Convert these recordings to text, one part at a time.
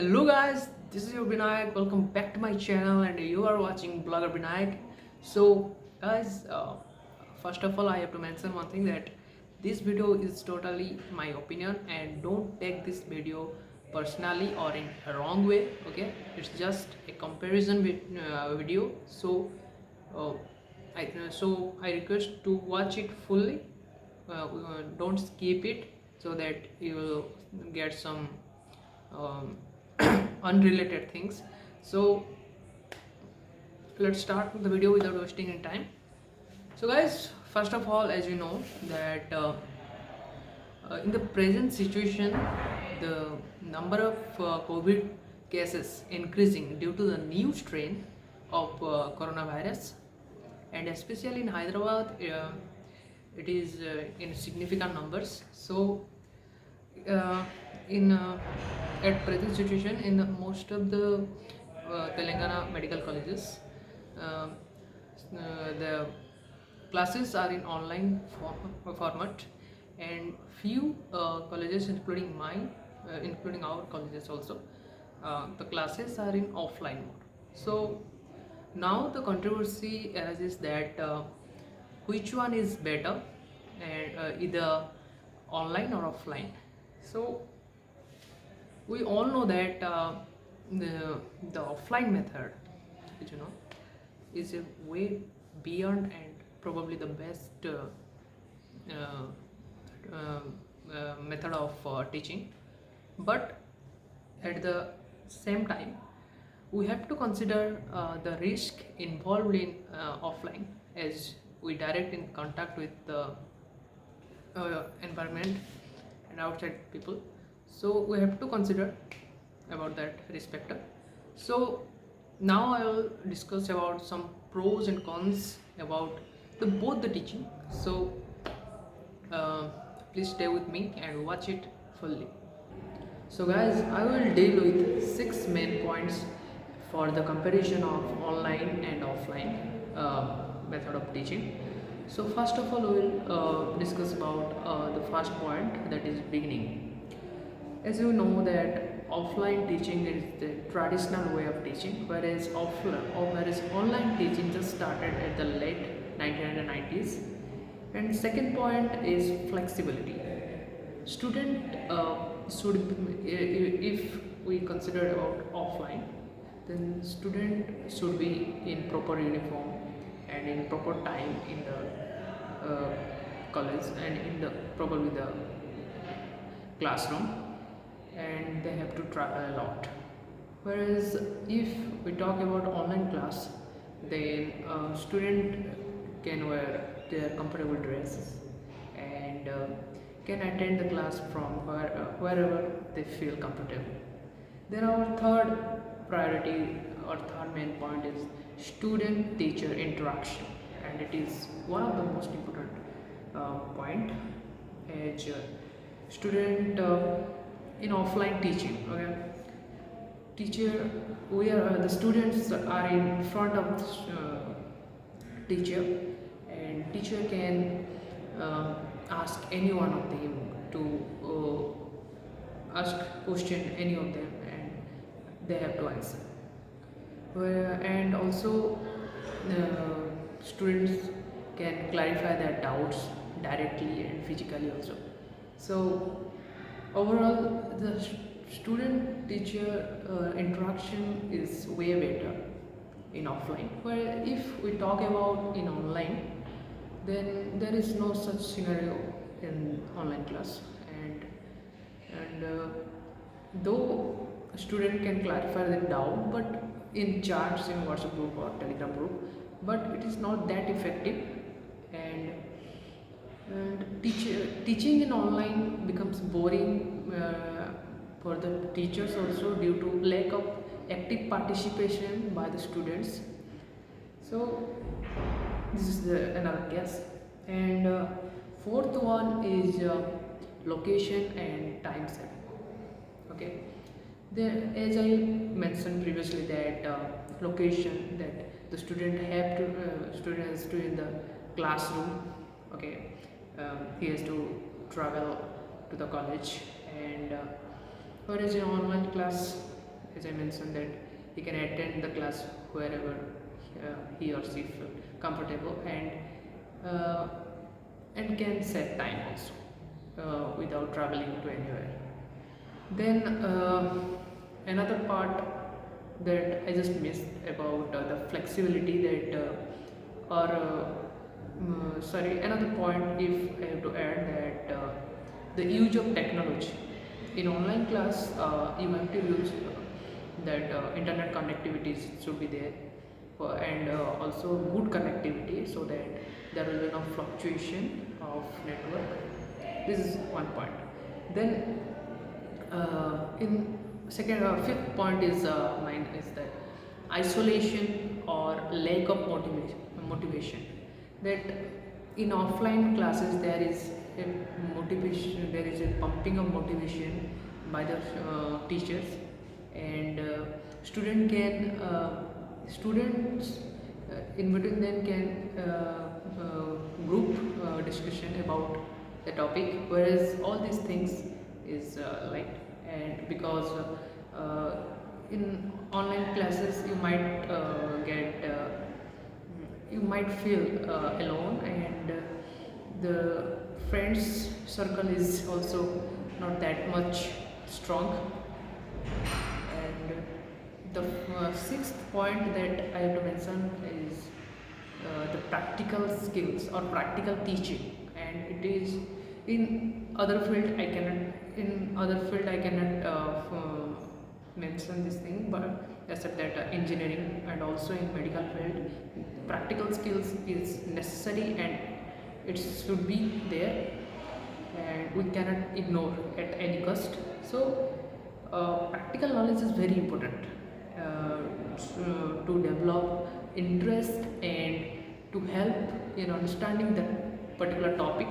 Hello guys, this is your Binayak. Welcome back to my channel, and you are watching Blogger Binayak. So guys, first of all, I have to mention one thing, that this video is totally my opinion, and don't take this video personally or in a wrong way. Okay, it's just a comparison video. Uh, I request to watch it fully. Don't skip it, so that you will get some um, unrelated things. So let's start the video without wasting any time. So guys, first of all, as you know that in the present situation, the number of COVID cases increasing due to the new strain of coronavirus, and especially in Hyderabad, it is in significant numbers. So uh, in at present situation, in most of the Telangana medical colleges, uh, the classes are in online format, and few colleges, including our colleges also, the classes are in offline mode. So now the controversy arises that which one is better, and either online or offline. So we all know that the offline method, you know, is a way beyond and probably the best uh, method of teaching. But at the same time, we have to consider the risk involved in offline, as we direct in contact with the environment and outside people. So we have to consider about that respect. So now I will discuss about some pros and cons about both the teaching. So uh, please stay with me and watch it fully. So guys, I will deal with 6 main points for the comparison of online and offline method of teaching. So first of all, we will discuss about the first point, that is beginning. As you know that offline teaching is the traditional way of teaching, whereas online teaching just started at the late 1990s. And second point is flexibility. Student should, if we consider about offline, then student should be in proper uniform and in proper time in the college and in the probably the classroom, and they have to travel a lot. Whereas if we talk about online class, then student can wear their comfortable dresses and can attend the class from wherever they feel comfortable. Then our third priority or third main point is student teacher interaction, and it is one of the most important point, as student in offline teaching. Okay, teacher, we are the students are in front of teacher, and teacher can ask any one of them to ask question any of them, and they have to answer. And also students can clarify their doubts directly and physically also. So overall, the student teacher interaction is way better in offline, where if we talk about in online, then there is no such scenario in online class. And though a student can clarify the doubt, but in chats in WhatsApp group or Telegram group, but it is not that effective. And teaching in online becomes boring for the teachers also, due to lack of active participation by the students. So this is another guess. And fourth one is location and time saving. Okay, there, as I mentioned previously, that location, that the student has to in the classroom. Okay, he has to travel to the college, and whereas in online class, as I mentioned, that he can attend the class wherever he or she feel comfortable, uh, and can set time also without traveling to anywhere. Then another part that I just missed about the flexibility that or sorry, another point if I have to add that the use of technology in online class, you have to use that internet connectivity should be there, and also good connectivity, so that there will be no fluctuation of network. This is one point. Then in second fifth point is mine is that isolation or lack of motivation, that in offline classes there is a motivation, there is a pumping of motivation by the teachers, and students in between them can group discussion about the topic, whereas all these things is light. And because in online classes you might feel alone, and the friends circle is also not that much strong. And the sixth point that I have to mention is the practical skills or practical teaching, and it is in other field I cannot mention this thing, but except that engineering and also in medical field, practical skills is necessary and it should be there, and we cannot ignore at any cost. So practical knowledge is very important to develop interest and to help in understanding that particular topic.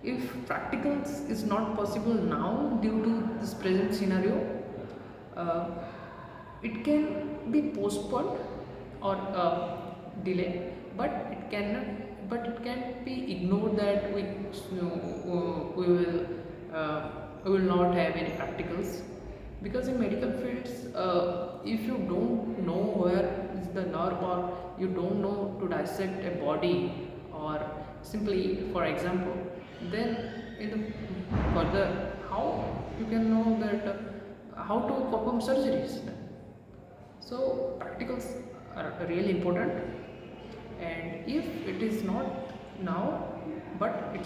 If practicals is not possible now due to this present scenario, uh, it can be postponed or delayed, but it can be ignored that we will not have any practicals, because in medical fields, if you don't know where is the nerve, or you don't know to dissect a body, or simply for example, then in the further how you can know that how to perform surgeries. So practicals are really important, and if it is not now, but it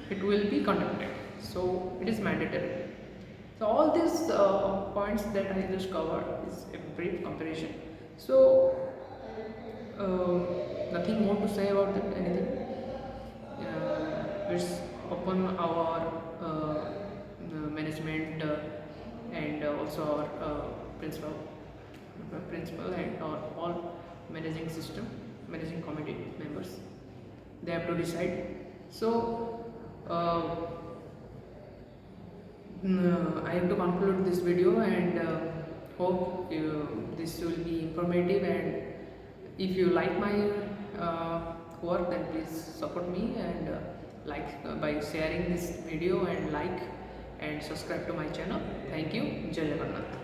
it will be conducted, so it is mandatory. So all these points that I just covered is a brief comparison. So nothing more to say about that, anything. It's upon our management and also our principal and our all managing committee members, they have to decide. So I have to conclude this video, and hope this will be informative, and if you like my work, then please support me, and by sharing this video, and like and subscribe to my channel. Thank you. Jai Jagannath.